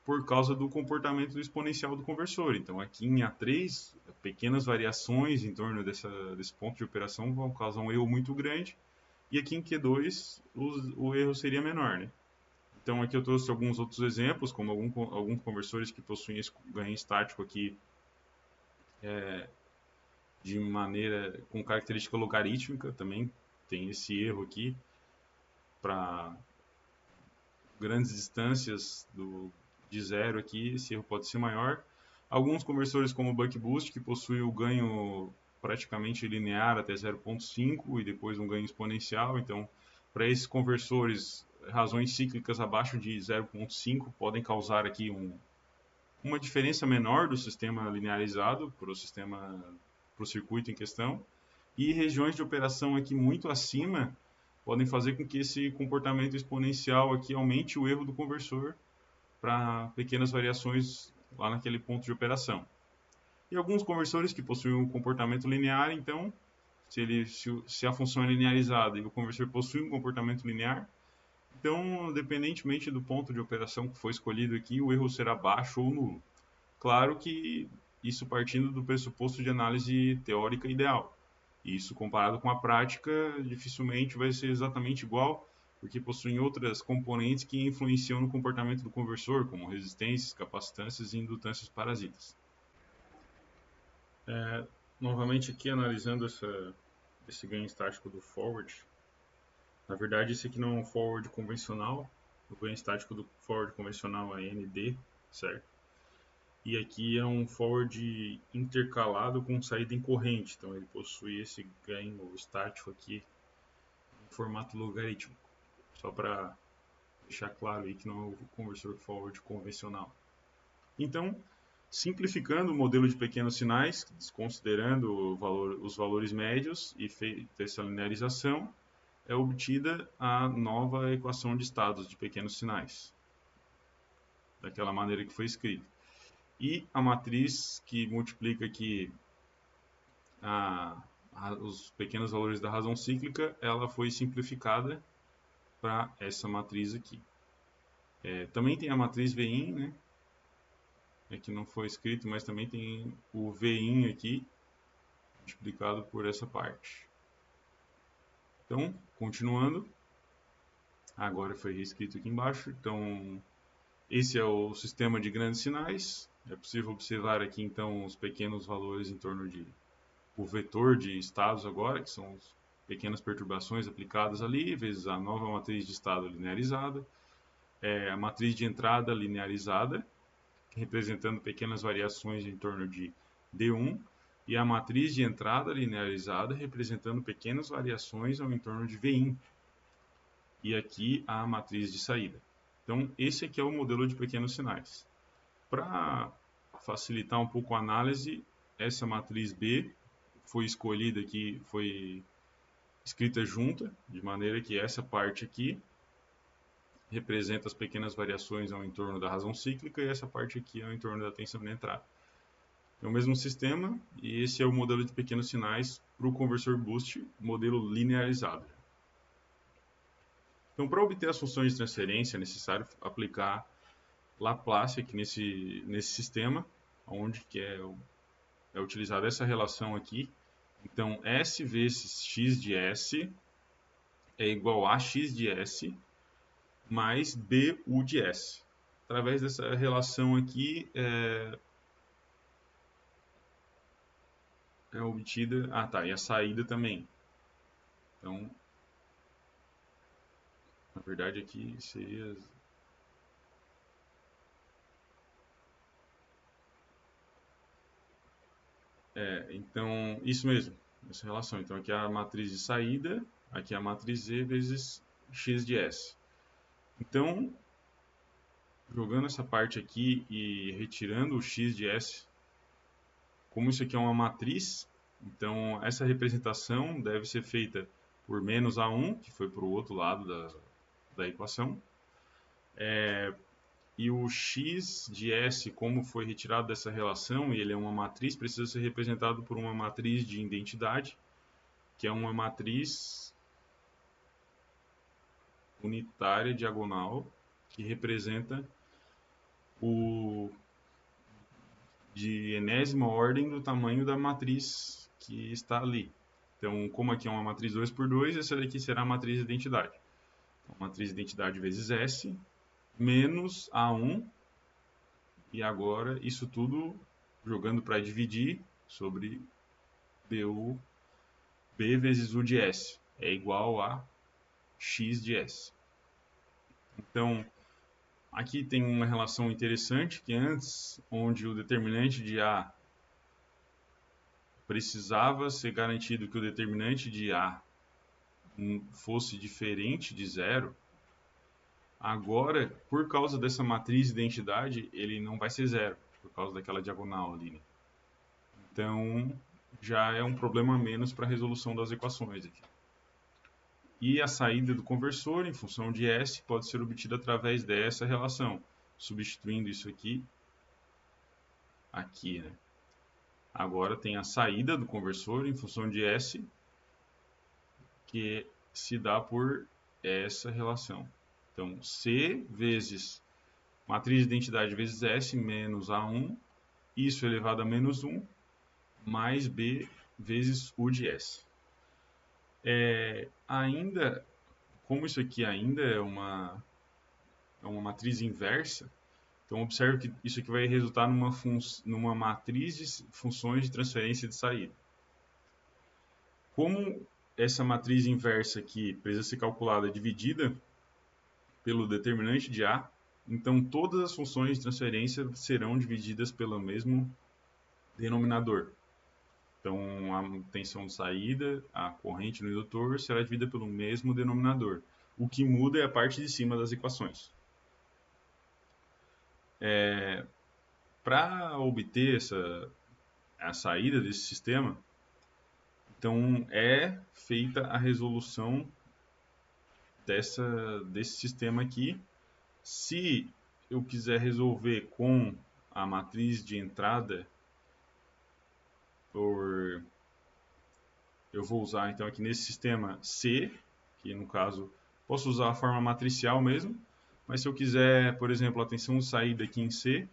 por causa do comportamento exponencial do conversor. Então, aqui em A3, pequenas variações em torno desse ponto de operação vão causar um erro muito grande, e aqui em Q2 o erro seria menor, né? Então, aqui eu trouxe alguns outros exemplos, como alguns conversores que possuem esse ganho estático aqui de maneira com característica logarítmica, também tem esse erro aqui para grandes distâncias de zero aqui, esse erro pode ser maior. Alguns conversores como o Buck Boost, que possuem o ganho praticamente linear até 0,5 e depois um ganho exponencial. Então, para esses conversores, razões cíclicas abaixo de 0,5 podem causar aqui uma diferença menor do sistema linearizado para o circuito em questão. E regiões de operação aqui muito acima podem fazer com que esse comportamento exponencial aqui aumente o erro do conversor para pequenas variações lá naquele ponto de operação. E alguns conversores que possuem um comportamento linear, então, se a função é linearizada e o conversor possui um comportamento linear, então, independentemente do ponto de operação que foi escolhido aqui, o erro será baixo ou nulo. Claro que isso partindo do pressuposto de análise teórica ideal. Isso comparado com a prática, dificilmente vai ser exatamente igual, porque possuem outras componentes que influenciam no comportamento do conversor, como resistências, capacitâncias e indutâncias parasitas. Novamente aqui analisando esse ganho estático do forward, na verdade esse aqui não é um forward convencional, o ganho estático do forward convencional é ND, certo? E aqui é um forward intercalado com saída em corrente, então ele possui esse ganho estático aqui em formato logarítmico, só para deixar claro aí que não é o conversor forward convencional. Então, simplificando o modelo de pequenos sinais, desconsiderando os valores médios e feita essa linearização, é obtida a nova equação de estados de pequenos sinais, daquela maneira que foi escrita. E a matriz que multiplica aqui os pequenos valores da razão cíclica, ela foi simplificada para essa matriz aqui. Também tem a matriz VIN, né? Que não foi escrito, mas também tem o VIN aqui, multiplicado por essa parte. Então, continuando, agora foi reescrito aqui embaixo. Então, esse é o sistema de grandes sinais. É possível observar aqui, então, os pequenos valores em torno o vetor de estados agora, que são as pequenas perturbações aplicadas ali, vezes a nova matriz de estado linearizada, a matriz de entrada linearizada, representando pequenas variações em torno de D1, e a matriz de entrada linearizada representando pequenas variações ao entorno de Vin, e aqui a matriz de saída. Então, esse aqui é o modelo de pequenos sinais. Para facilitar um pouco a análise, essa matriz B foi escolhida aqui, foi escrita junta, de maneira que essa parte aqui representa as pequenas variações ao entorno da razão cíclica e essa parte aqui ao entorno da tensão de entrada. É o mesmo sistema e esse é o modelo de pequenos sinais para o conversor boost, modelo linearizado. Então, para obter as funções de transferência, é necessário aplicar Laplace aqui nesse sistema, onde que é utilizada essa relação aqui. Então, S vezes x de S é igual a x de S mais BU de S. Através dessa relação aqui é obtida... Ah, tá, e a saída também. Então, na verdade aqui seria... então, isso mesmo, essa relação. Então, aqui é a matriz de saída, aqui é a matriz Z vezes x de S. Então, jogando essa parte aqui e retirando o x de S, como isso aqui é uma matriz, então essa representação deve ser feita por menos A1, que foi para o outro lado da equação, e o x de S, como foi retirado dessa relação, e ele é uma matriz, precisa ser representado por uma matriz de identidade, que é uma matriz unitária diagonal, que representa o de enésima ordem do tamanho da matriz que está ali. Então, como aqui é uma matriz 2 por 2, essa daqui será a matriz de identidade. Então, matriz de identidade vezes S, menos A1, e agora isso tudo jogando para dividir sobre BU, B vezes U de S, é igual a X de S. Então, aqui tem uma relação interessante, que antes, onde o determinante de A precisava ser garantido que o determinante de A fosse diferente de zero, agora, por causa dessa matriz de identidade, ele não vai ser zero, por causa daquela diagonal ali. Né? Então, já é um problema a menos para a resolução das equações aqui. E a saída do conversor, em função de S, pode ser obtida através dessa relação, substituindo isso aqui, né? Agora tem a saída do conversor em função de S, que se dá por essa relação. Então, C vezes matriz de identidade vezes S menos A1, isso elevado a menos 1, mais B vezes U de S. Ainda, como isso aqui ainda é uma matriz inversa, então observe que isso aqui vai resultar numa matriz de funções de transferência de saída. Como essa matriz inversa aqui precisa ser calculada dividida pelo determinante de A, então todas as funções de transferência serão divididas pelo mesmo denominador. Então a tensão de saída, a corrente no indutor será dividida pelo mesmo denominador. O que muda é a parte de cima das equações. Para obter a saída desse sistema, então é feita a resolução desse sistema aqui. Se eu quiser resolver com a matriz de entrada, eu vou usar então aqui nesse sistema C, que no caso posso usar a forma matricial mesmo, mas se eu quiser, por exemplo, a tensão de saída aqui em C,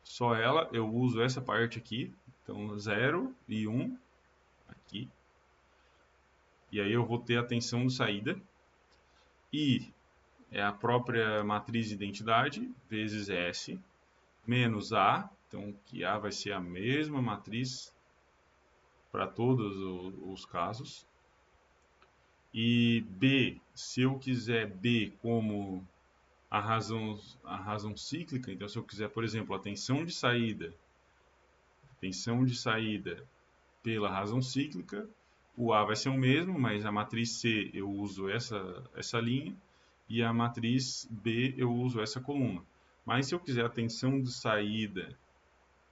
só ela, eu uso essa parte aqui, então 0 e 1 aqui, e aí eu vou ter a tensão de saída, e é a própria matriz de identidade, vezes S, menos A, então que A vai ser a mesma matriz para todos os casos. E B, se eu quiser B como a razão cíclica, então se eu quiser, por exemplo, a tensão de saída tensão de saída pela razão cíclica, o A vai ser o mesmo, mas a matriz C eu uso essa linha, e a matriz B eu uso essa coluna. Mas se eu quiser a tensão de saída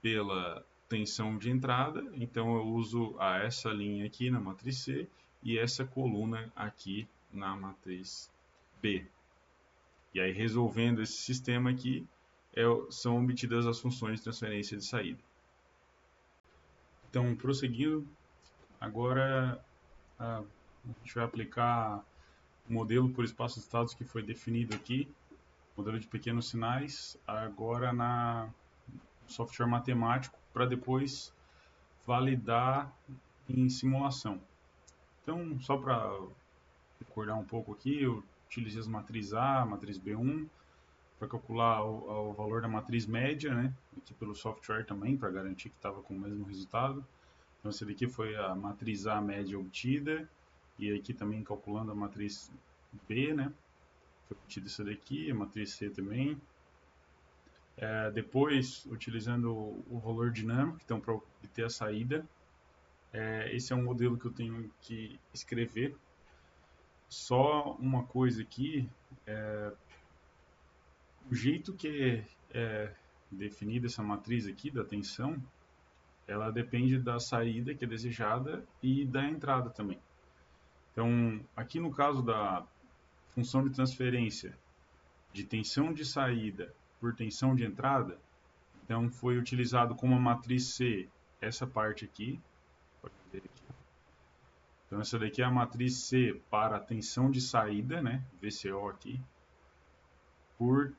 pela tensão de entrada, então eu uso essa linha aqui na matriz C e essa coluna aqui na matriz B. E aí, resolvendo esse sistema aqui, são obtidas as funções de transferência de saída. Então, prosseguindo, agora a gente vai aplicar o modelo por espaço de estados que foi definido aqui, modelo de pequenos sinais, agora na software matemático, para depois validar em simulação. Então, só para recordar um pouco aqui, eu utilizei as matrizes A, matriz B1, para calcular o valor da matriz média, né? Aqui pelo software também, para garantir que estava com o mesmo resultado. Então, essa daqui foi a matriz A média obtida, e aqui também calculando a matriz B, né? Foi obtida essa daqui, a matriz C também. Depois, utilizando o valor dinâmico, então para obter a saída, esse é um modelo que eu tenho que escrever. Só uma coisa aqui, o jeito que é definida essa matriz aqui da tensão, ela depende da saída que é desejada e da entrada também. Então, aqui no caso da função de transferência de tensão de saída por tensão de entrada, então foi utilizado como a matriz C essa parte aqui. Pode ver aqui. Então, essa daqui é a matriz C para a tensão de saída, né? VCO aqui, por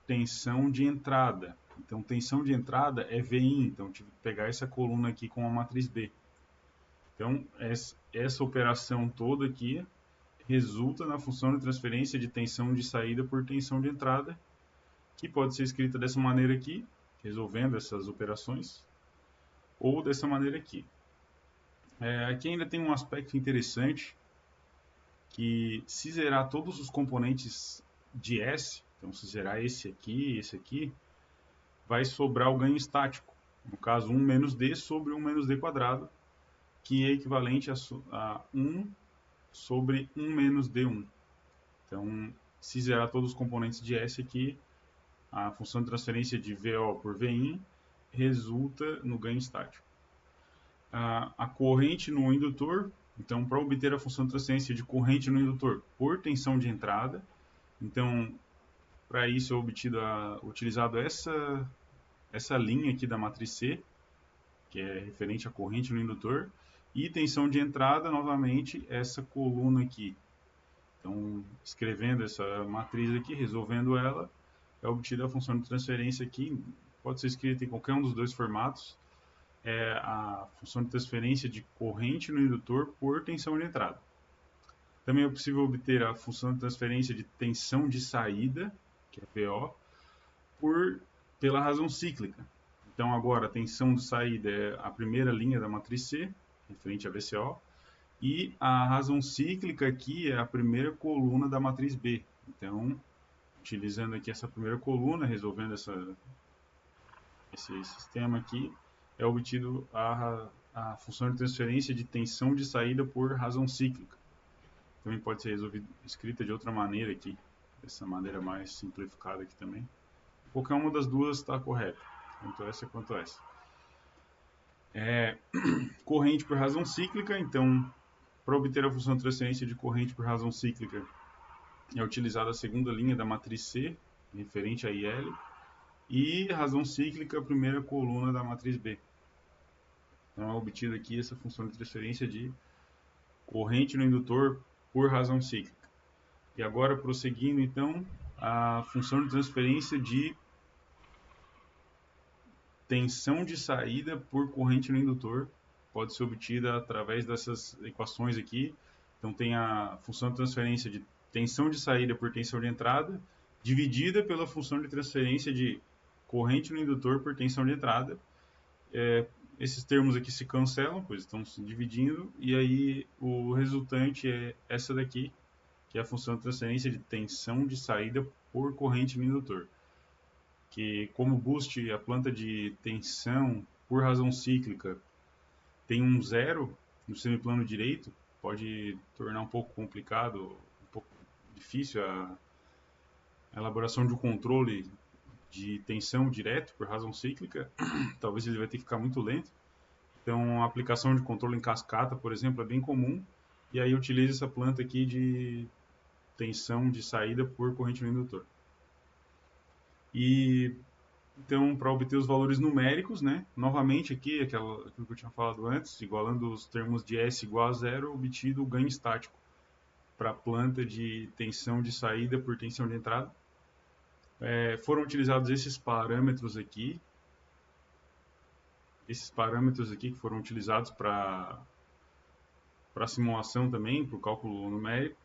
tensão de entrada. Então, tensão de entrada é VI, então tive que pegar essa coluna aqui com a matriz B. Então, essa operação toda aqui resulta na função de transferência de tensão de saída por tensão de entrada, que pode ser escrita dessa maneira aqui, resolvendo essas operações, ou dessa maneira aqui. Aqui ainda tem um aspecto interessante, que se zerar todos os componentes de S, então se zerar esse aqui, vai sobrar o ganho estático. No caso, 1 menos D sobre 1 menos D quadrado, que é equivalente a 1 sobre 1 menos D1. Então, se zerar todos os componentes de S aqui, a função de transferência de VO por VIN resulta no ganho estático. A corrente no indutor, então, para obter a função de transferência de corrente no indutor por tensão de entrada, então, para isso é utilizado essa linha aqui da matriz C, que é referente à corrente no indutor, e tensão de entrada, novamente, essa coluna aqui. Então, escrevendo essa matriz aqui, resolvendo ela, é obtida a função de transferência aqui, pode ser escrita em qualquer um dos dois formatos, é a função de transferência de corrente no indutor por tensão de entrada. Também é possível obter a função de transferência de tensão de saída, que é VO, pela razão cíclica. Então, agora, a tensão de saída é a primeira linha da matriz C, referente a VCO, e a razão cíclica aqui é a primeira coluna da matriz B. Então, utilizando aqui essa primeira coluna, resolvendo esse sistema aqui, é obtido a função de transferência de tensão de saída por razão cíclica. Também pode ser escrita de outra maneira aqui, dessa maneira mais simplificada aqui também. Qualquer uma das duas está correta, tanto essa quanto essa. Corrente por razão cíclica, então, para obter a função de transferência de corrente por razão cíclica, é utilizada a segunda linha da matriz C, referente a IL, e razão cíclica, a primeira coluna da matriz B. Então, é obtida aqui essa função de transferência de corrente no indutor por razão cíclica. E agora, prosseguindo, então, a função de transferência de tensão de saída por corrente no indutor pode ser obtida através dessas equações aqui. Então, tem a função de transferência de tensão de saída por tensão de entrada, dividida pela função de transferência de corrente no indutor por tensão de entrada. Esses termos aqui se cancelam, pois estão se dividindo, e aí o resultante é essa daqui, que é a função de transferência de tensão de saída por corrente no indutor. Que como boost, a planta de tensão por razão cíclica, tem um zero no semiplano direito, pode tornar um pouco complicado, um pouco difícil a elaboração de um controle de tensão direto por razão cíclica. Talvez ele vai ter que ficar muito lento. Então, a aplicação de controle em cascata, por exemplo, é bem comum. E aí utiliza essa planta aqui de tensão de saída por corrente no indutor. E então, para obter os valores numéricos, né? Novamente aqui, aquilo que eu tinha falado antes, igualando os termos de S igual a zero, obtido o ganho estático para a planta de tensão de saída por tensão de entrada. Foram utilizados esses parâmetros aqui que foram utilizados para simulação também, para o cálculo numérico.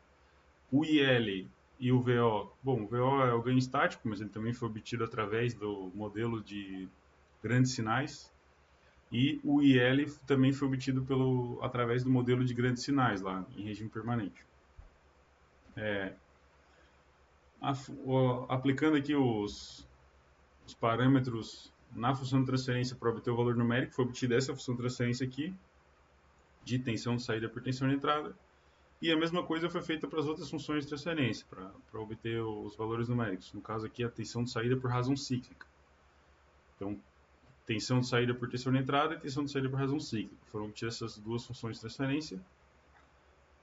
O IL e o VO, bom, o VO é o ganho estático, mas ele também foi obtido através do modelo de grandes sinais. E o IL também foi obtido através do modelo de grandes sinais lá, em regime permanente. Aplicando aqui os parâmetros na função de transferência para obter o valor numérico, foi obtida essa função de transferência aqui, de tensão de saída por tensão de entrada. E a mesma coisa foi feita para as outras funções de transferência, para obter os valores numéricos. No caso aqui, a tensão de saída por razão cíclica. Então, tensão de saída por tensão de entrada e tensão de saída por razão cíclica. Foram obtidas essas duas funções de transferência.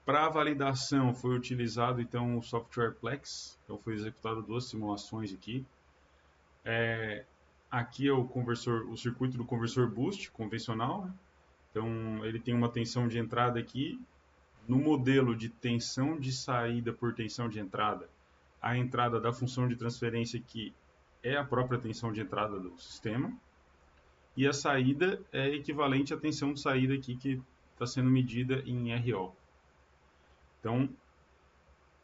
Para a validação foi utilizado então o software Plex. Então foi executado duas simulações aqui. Aqui é o circuito do conversor boost convencional, né? Então ele tem uma tensão de entrada aqui. No modelo de tensão de saída por tensão de entrada, a entrada da função de transferência aqui é a própria tensão de entrada do sistema. E a saída é equivalente à tensão de saída aqui que está sendo medida em RO. Então,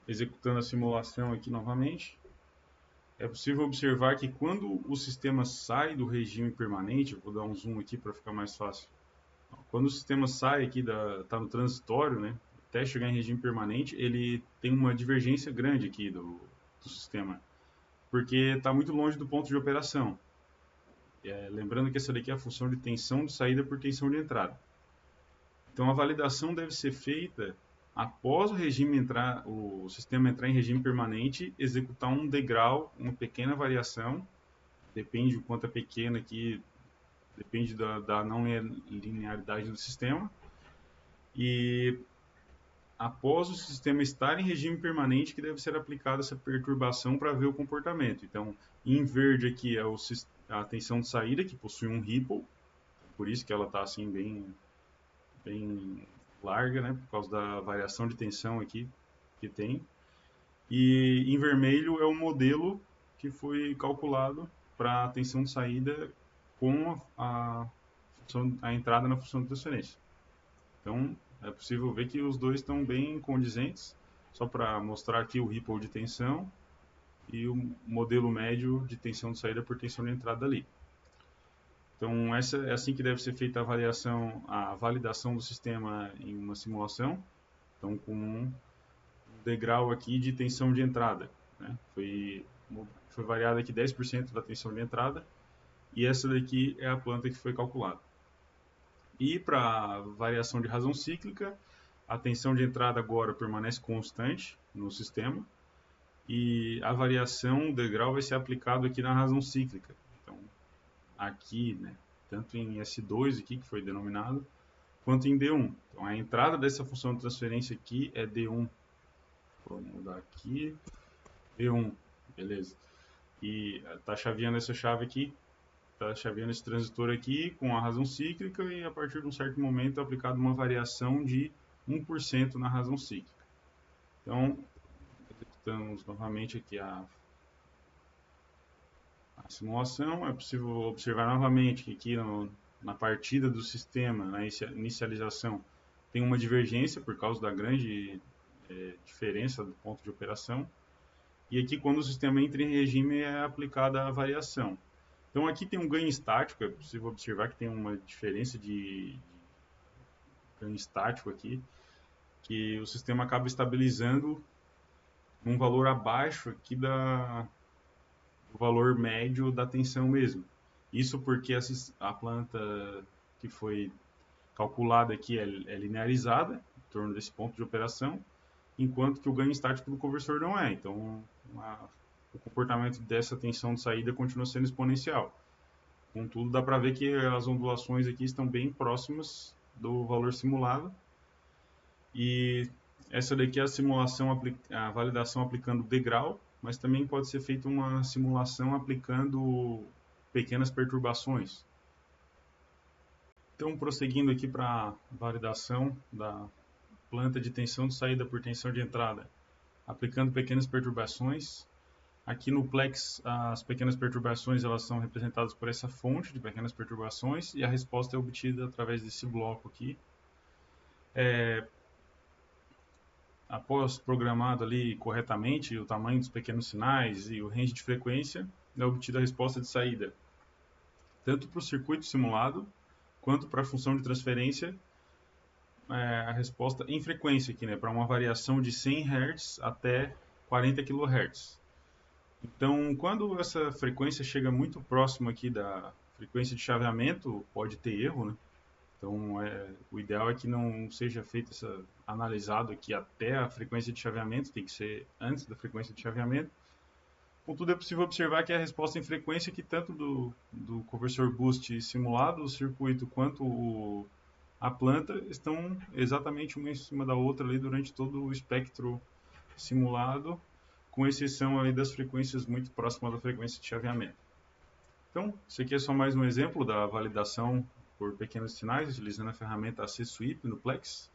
executando a simulação aqui novamente, é possível observar que quando o sistema sai do regime permanente, vou dar um zoom aqui para ficar mais fácil. Quando o sistema sai aqui, está no transitório, né, até chegar em regime permanente, ele tem uma divergência grande aqui do sistema, porque está muito longe do ponto de operação. Lembrando que essa daqui é a função de tensão de saída por tensão de entrada. Então a validação deve ser feita após o sistema entrar em regime permanente, executar um degrau, uma pequena variação, depende do quanto é pequena aqui, depende da não linearidade do sistema. E após o sistema estar em regime permanente, que deve ser aplicada essa perturbação para ver o comportamento. Então, em verde aqui é a tensão de saída, que possui um ripple, por isso que ela está assim bem larga, né, por causa da variação de tensão aqui que tem. E em vermelho é o modelo que foi calculado para a tensão de saída com a entrada na função de transferência. Então, é possível ver que os dois estão bem condizentes, só para mostrar aqui o ripple de tensão e o modelo médio de tensão de saída por tensão de entrada ali. Então, é assim que deve ser feita a validação do sistema em uma simulação. Então, com um degrau aqui de tensão de entrada, né? Foi variado aqui 10% da tensão de entrada, e essa daqui é a planta que foi calculada. E para variação de razão cíclica, a tensão de entrada agora permanece constante no sistema, e a variação, o degrau, vai ser aplicado aqui na razão cíclica. Então, aqui, né, tanto em S2 aqui, que foi denominado, quanto em D1. Então, a entrada dessa função de transferência aqui é D1. Vou mudar aqui, D1, beleza. E está chaveando essa chave aqui, está chaveando esse transitor aqui com a razão cíclica, e a partir de um certo momento é aplicada uma variação de 1% na razão cíclica. Então, executamos novamente aqui a simulação. É possível observar novamente que aqui na partida do sistema, na inicialização, tem uma divergência por causa da grande diferença do ponto de operação. E aqui, quando o sistema entra em regime, é aplicada a variação. Então, aqui tem um ganho estático, é possível observar que tem uma diferença de ganho estático aqui, que o sistema acaba estabilizando um valor abaixo aqui do valor médio da tensão mesmo. Isso porque a planta que foi calculada aqui é linearizada, em torno desse ponto de operação, enquanto que o ganho estático do conversor não é. Então, o comportamento dessa tensão de saída continua sendo exponencial. Contudo, dá para ver que as ondulações aqui estão bem próximas do valor simulado. E essa daqui é a simulação, a validação aplicando degrau, mas também pode ser feita uma simulação aplicando pequenas perturbações. Então, prosseguindo aqui para a validação da planta de tensão de saída por tensão de entrada, aplicando pequenas perturbações. Aqui no Plex, as pequenas perturbações elas são representadas por essa fonte de pequenas perturbações e a resposta é obtida através desse bloco aqui. Após programado ali corretamente o tamanho dos pequenos sinais e o range de frequência, é obtida a resposta de saída, tanto para o circuito simulado, quanto para a função de transferência, a resposta em frequência aqui, né, para uma variação de 100 Hz até 40 kHz. Então, quando essa frequência chega muito próximo aqui da frequência de chaveamento, pode ter erro, né? Então, o ideal é que não seja feito analisado aqui até a frequência de chaveamento, tem que ser antes da frequência de chaveamento. Contudo, é possível observar que a resposta em frequência que tanto do conversor boost simulado, o circuito, quanto a planta estão exatamente uma em cima da outra ali durante todo o espectro simulado, com exceção ali das frequências muito próximas da frequência de chaveamento. Então, isso aqui é só mais um exemplo da validação por pequenos sinais, utilizando a ferramenta AC Sweep no Plex.